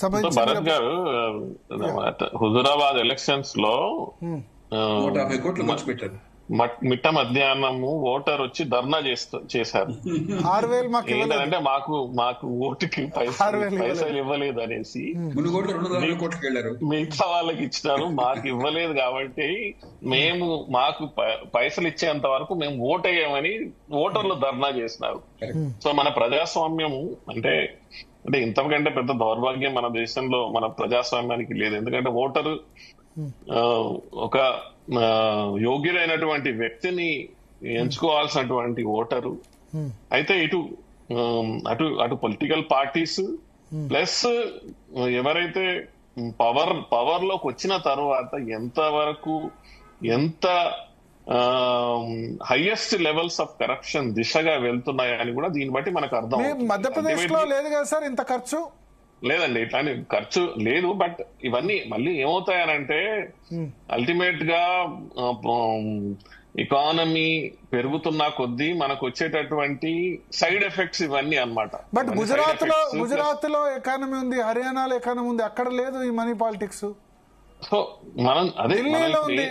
సంబంధించి భరత్ గారు, హుజురాబాద్ ఎలక్షన్స్ లో 150 కోట్లు ఖర్చు పెట్టారు. మిట్ట మధ్యాహ్నము ఓటర్ వచ్చి ధర్నా చేశారు. 6,000 మాకు ఇవ్వలేదు. ఏంటంటే మాకు ఓటుకి పైసలు ఇవ్వలేదు అనేసి మునుగోడులో 240 కోట్లకి వెళ్ళారు. మిగతా వాళ్ళకి ఇచ్చినారు, మాకు ఇవ్వలేదు కాబట్టి మాకు పైసలు ఇచ్చేంత వరకు మేము ఓటేయమని ఓటర్లు ధర్నా చేసినారు. సో మన ప్రజాస్వామ్యము అంటే ఇంతకంటే పెద్ద దౌర్భాగ్యం మన దేశంలో మన ప్రజాస్వామ్యానికి లేదు. ఎందుకంటే ఓటరు ఒక యోగ్యులైనటువంటి వ్యక్తిని ఎంచుకోవాల్సినటువంటి ఓటరు అయితే అటు పొలిటికల్ పార్టీస్ ప్లస్ ఎవరైతే పవర్ లోకి వచ్చిన తర్వాత ఎంత హైయెస్ట్ లెవెల్స్ ఆఫ్ కరప్షన్ దిశగా వెళ్తున్నాయని కూడా దీన్ని బట్టి మనకు అర్థం. మధ్యప్రదేశ్ లో లేదు కదా సార్ ఇంత ఖర్చు? లేదండి, ఇట్లాంటి ఖర్చు లేదు. బట్ ఇవన్నీ మళ్ళీ ఏమవుతాయనంటే అల్టిమేట్ గా ఎకానమీ పెరుగుతున్న కొద్దీ మనకు వచ్చేటటువంటి సైడ్ ఎఫెక్ట్స్ ఇవన్నీ అన్నమాట. బట్ గుజరాత్ లో ఎకానమీ ఉంది, హర్యానాలో ఎకానమీ ఉంది, అక్కడ లేదు ఈ మనీ పాలిటిక్స్. సో మనం అదే ఢిల్లీలో ఉంది,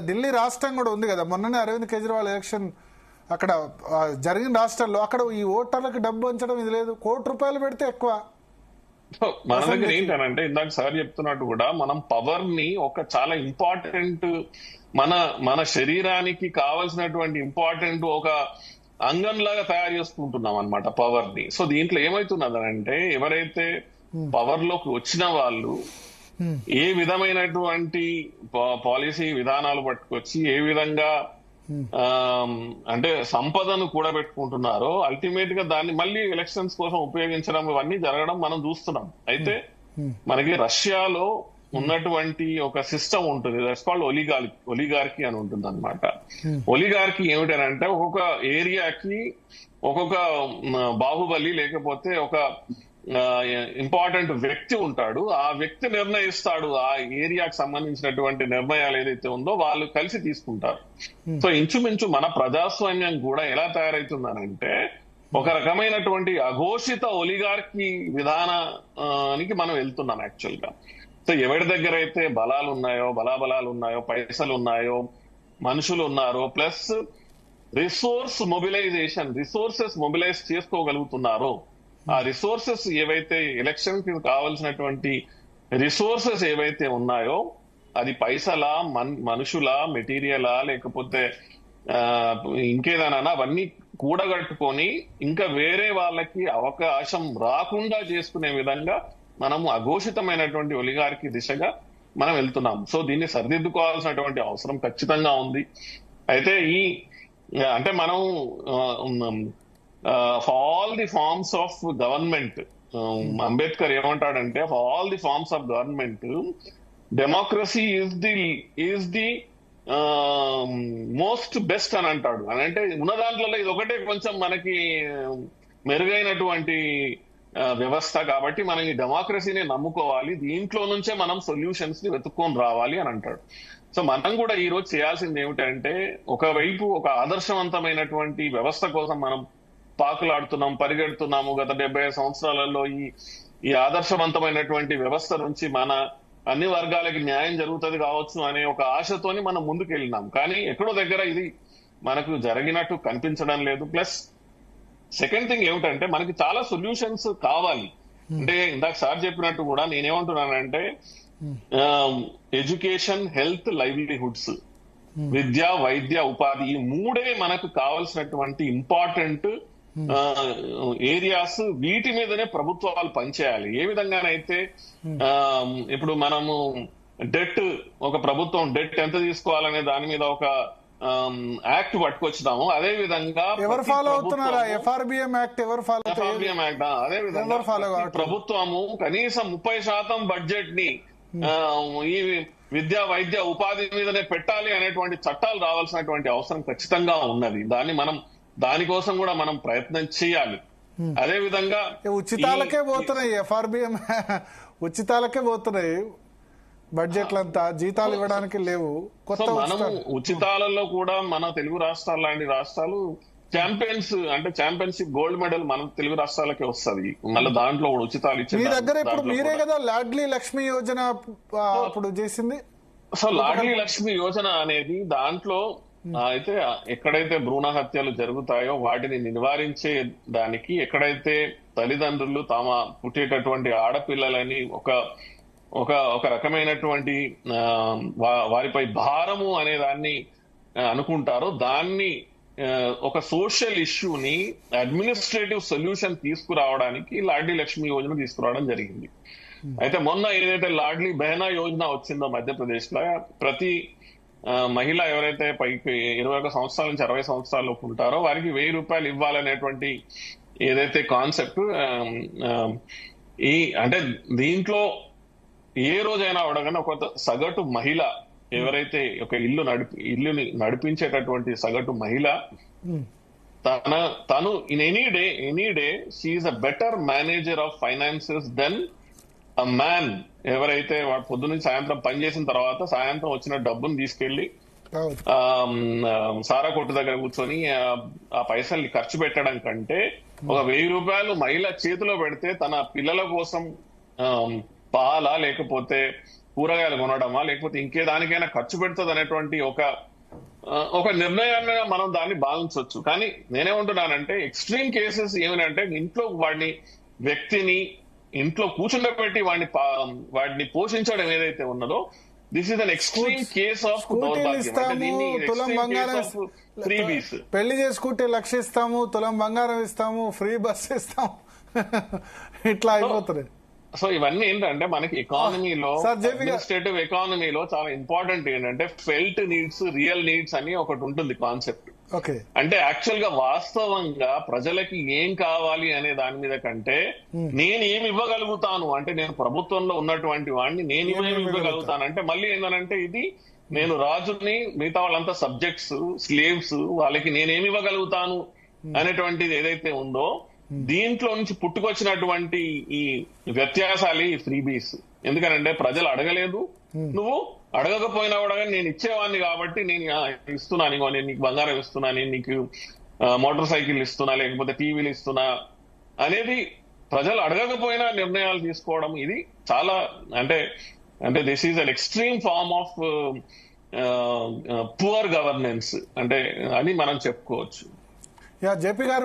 ఢిల్లీ రాష్ట్రం కూడా ఉంది కదా. మొన్ననే అరవింద్ కేజ్రీవాల్ ఎలక్షన్ అక్కడ జరిగిన రాష్ట్రాల్లో అక్కడ ఈ ఓటర్లకు డబ్బు పంచడం ఇది లేదు. ₹1,00,00,000 పెడితే ఎక్కువ. మన దగ్గర ఏంటనంటే ఇందాక సార్ చెప్తున్నట్టు కూడా మనం పవర్ ని ఒక చాలా ఇంపార్టెంట్ మన శరీరానికి కావలసినటువంటి ఇంపార్టెంట్ ఒక అంగంలాగా తయారు చేసుకుంటున్నాం అన్నమాట పవర్ ని. సో దీంట్లో ఏమైతున్నదనంటే ఎవరైతే పవర్ లోకి వచ్చిన వాళ్ళు ఏ విధమైనటువంటి పాలసీ విధానాలు పట్టుకొచ్చి ఏ విధంగా అంటే సంపదను కూడబెట్టుకుంటున్నారో అల్టిమేట్ గా దాన్ని మళ్ళీ ఎలక్షన్స్ కోసం ఉపయోగించడం ఇవన్నీ జరగడం మనం చూస్తున్నాం. అయితే మనకి రష్యాలో ఉన్నటువంటి ఒక సిస్టమ్ ఉంటుంది, దట్స్ కాల్డ్ ఒలిగార్కీ అని ఉంటుంది అనమాట. ఒలిగార్కీ ఏమిటనంటే ఒక్కొక్క ఏరియాకి ఒక్కొక్క బాహుబలి లేకపోతే ఒక ఇంపార్టెంట్ వ్యక్తి ఉంటాడు. ఆ వ్యక్తి నిర్ణయిస్తాడు ఆ ఏరియాకి సంబంధించినటువంటి నిర్ణయాలు ఏదైతే ఉందో వాళ్ళు కలిసి తీసుకుంటారు. సో ఇంచుమించు మన ప్రజాస్వామ్యం కూడా ఎలా తయారవుతుందనంటే ఒక రకమైనటువంటి అఘోషిత ఒలిగార్కీ విధానానికి మనం వెళ్తున్నాం యాక్చువల్ గా. సో ఎవరి దగ్గర అయితే బలాబలాలు ఉన్నాయో పైసలు ఉన్నాయో మనుషులు ఉన్నారో ప్లస్ రిసోర్సెస్ మొబిలైజ్ చేసుకోగలుగుతున్నారో ఆ రిసోర్సెస్ ఏవైతే ఎలక్షన్ కి కావాల్సినటువంటి రిసోర్సెస్ ఏవైతే ఉన్నాయో అది పైసలా మనుషులా మెటీరియలా లేకపోతే ఇంకేదైనా అవన్నీ కూడగట్టుకొని ఇంకా వేరే వాళ్ళకి అవకాశం రాకుండా చేసుకునే విధంగా మనము అఘోషితమైనటువంటి ఒలిగార్కీ దిశగా మనం వెళ్తున్నాం. సో దీన్ని సరిదిద్దుకోవాల్సినటువంటి అవసరం ఖచ్చితంగా ఉంది. అయితే అంటే మనం for all the forms of government, Ambedkar ఏమంటాడంటే for all the forms of government democracy is the most best అని అంటాడు. అని అంటే ఉన్న దాంట్లో ఇది ఒకటే కొంచెం మనకి మెరుగైనటువంటి వ్యవస్థ కాబట్టి మనం ఈ డెమోక్రసీని నమ్ముకోవాలి, దీంట్లో నుంచే మనం సొల్యూషన్స్ ని వెతుక్కొని రావాలి అని అంటాడు. సో మనం కూడా ఈ రోజు చేయాల్సింది ఏమిటంటే ఒకవైపు ఒక ఆదర్శవంతమైనటువంటి వ్యవస్థ కోసం మనం పాకులాడుతున్నాం, పరిగెడుతున్నాము. గత 75 సంవత్సరాలలో ఈ ఆదర్శవంతమైనటువంటి వ్యవస్థ నుంచి మన అన్ని వర్గాలకి న్యాయం జరుగుతుంది కావచ్చు అనే ఒక ఆశతోని మనం ముందుకెళ్ళినాం. కానీ ఎక్కడో దగ్గర ఇది మనకు జరిగినట్టు కనిపించడం లేదు. ప్లస్ సెకండ్ థింగ్ ఏమిటంటే మనకి చాలా సొల్యూషన్స్ కావాలి. అంటే ఇందాక సార్ చెప్పినట్టు కూడా నేనేమంటున్నానంటే ఎడ్యుకేషన్, హెల్త్, లైవ్లీహుడ్స్, విద్య, వైద్య, ఉపాధి ఈ మూడే మనకు కావాల్సినటువంటి ఇంపార్టెంట్ ఏరియాస్. వీటి మీదనే ప్రభుత్వాలు పనిచేయాలి. ఏ విధంగానైతే ఇప్పుడు మనము ఒక ప్రభుత్వం డెట్ ఎంత తీసుకోవాలనే దాని మీద ఒక యాక్ట్ పట్టుకొచ్చినాము. అదే విధంగా ఎవరు ఫాలో అవుతున్నారా? FRBM యాక్ట్ ఎవరు ఫాలో? FRBM యాక్ట్ అదే విధంగా ప్రభుత్వము కనీసం 30% బడ్జెట్ ని ఈ విద్య, వైద్య, ఉపాధి మీదనే పెట్టాలి అనేటువంటి చట్టాలు రావాల్సినటువంటి అవసరం ఖచ్చితంగా ఉన్నది. దానికోసం కూడా మనం ప్రయత్నం చేయాలి. అదే విధంగా ఉచితాలకే పోతున్నాయి, FRBM ఉచితాలకే పోతున్నాయి బడ్జెట్లంతా, జీతాలు ఇవ్వడానికి లేవు. మనము ఉచితాలలో కూడా మన తెలుగు రాష్ట్రాలు లాంటి రాష్ట్రాలు ఛాంపియన్షిప్ గోల్డ్ మెడల్ మన తెలుగు రాష్ట్రాలకే వస్తుంది. మళ్ళీ దాంట్లో కూడా ఉచితాలు మీ ఇచ్చే దగ్గర ఇప్పుడు మీరే కదా లాడ్లీ లక్ష్మి యోజన అప్పుడు చేసింది. సో లాడ్లీ లక్ష్మి యోజన అనేది దాంట్లో అయితే ఎక్కడైతే భ్రూణ హత్యలు జరుగుతాయో వాటిని నివారించే దానికి, ఎక్కడైతే తల్లిదండ్రులు తమ పుట్టేటటువంటి ఆడపిల్లలని ఒక రకమైనటువంటి వారిపై భారము అనే దాన్ని అనుకుంటారో, దాన్ని ఒక సోషల్ ఇష్యూని అడ్మినిస్ట్రేటివ్ సొల్యూషన్ తీసుకురావడానికి లాడ్లీ లక్ష్మి యోజన తీసుకురావడం జరిగింది. అయితే మొన్న ఏదైతే లాడ్లీ బెహనా యోజన వచ్చిందో మధ్యప్రదేశ్ లో, ప్రతి మహిళ ఎవరైతే పైకి 21 సంవత్సరాల నుంచి 60 సంవత్సరాలు ఉంటారో వారికి 1000 రూపాయలు ఇవ్వాలనేటువంటి ఏదైతే కాన్సెప్ట్, అంటే దీంట్లో ఏ రోజైనా అవడగానే ఒక సగటు మహిళ ఎవరైతే ఒక ఇల్లుని నడిపించేటటువంటి సగటు మహిళ తను in any day she's a better manager of finances than a man ఎవరైతే వాడు పొద్దున్నుంచి సాయంత్రం పనిచేసిన తర్వాత సాయంత్రం వచ్చిన డబ్బును తీసుకెళ్లి సారా కొట్టు దగ్గర కూర్చొని ఆ పైసల్ని ఖర్చు పెట్టడం కంటే ఒక 1000 రూపాయలు మహిళ చేతిలో పెడితే తన పిల్లల కోసం పాల లేకపోతే కూరగాయలు కొనడమా లేకపోతే ఇంకే దానికైనా ఖర్చు పెడుతుంది అనేటువంటి ఒక నిర్ణయాన్ని మనం దాన్ని భావించవచ్చు. కానీ నేనేమంటున్నానంటే ఎక్స్ట్రీమ్ కేసెస్ ఏమిటంటే ఇంట్లో వ్యక్తిని ఇంట్లో కూర్చుండబెట్టి వాడిని పోషించడం ఏదైతే ఉన్నదో, this is an extreme case of freebies. పెళ్లి చేసుకుంటే 1,00,000 ఇస్తాము, తులం బంగారం ఇస్తాము, ఫ్రీ బస్ ఇస్తాము, ఇట్లా అయిపోతుంది. సో ఇవన్నీ ఏంటంటే మనకి ఎకానమీలో, అడ్మినిస్ట్రేటివ్ ఎకానమీలో చాలా ఇంపార్టెంట్ ఏంటంటే ఫెల్ట్ నీడ్స్, రియల్ నీడ్స్ అని ఒకటి ఉంటుంది కాన్సెప్ట్. అంటే యాక్చువల్ గా వాస్తవంగా ప్రజలకి ఏం కావాలి అనే దాని మీద కంటే నేను ఏమి ఇవ్వగలుగుతాను, అంటే నేను ప్రభుత్వంలో ఉన్నటువంటి వాడిని నేను ఏమి ఇవ్వగలుగుతాను అంటే మళ్ళీ ఏంటంటే ఇది నేను రాజుని, మిగతా వాళ్ళంతా సబ్జెక్ట్స్, స్లేవ్స్, వాళ్ళకి నేనేమి ఇవ్వగలుగుతాను అనేటువంటిది ఏదైతే ఉందో దీంట్లో నుంచి పుట్టుకొచ్చినటువంటి ఈ వ్యత్యాసాలు ఈ ఫ్రీబీస్. ఎందుకనంటే ప్రజలు అడగలేదు, నువ్వు అడగకపోయినా కూడా నేను ఇచ్చేవాడిని కాబట్టి నేను ఇస్తున్నాను, నేను నీకు బంగారం ఇస్తున్నా, నేను నీకు మోటార్ సైకిల్ ఇస్తున్నా, లేకపోతే టీవీలు ఇస్తున్నా అనేది ప్రజలు అడగకపోయినా నిర్ణయాలు తీసుకోవడం, ఇది చాలా అంటే this is an extreme form of poor governance అంటే అని మనం చెప్పుకోవచ్చు. జేపీ గారు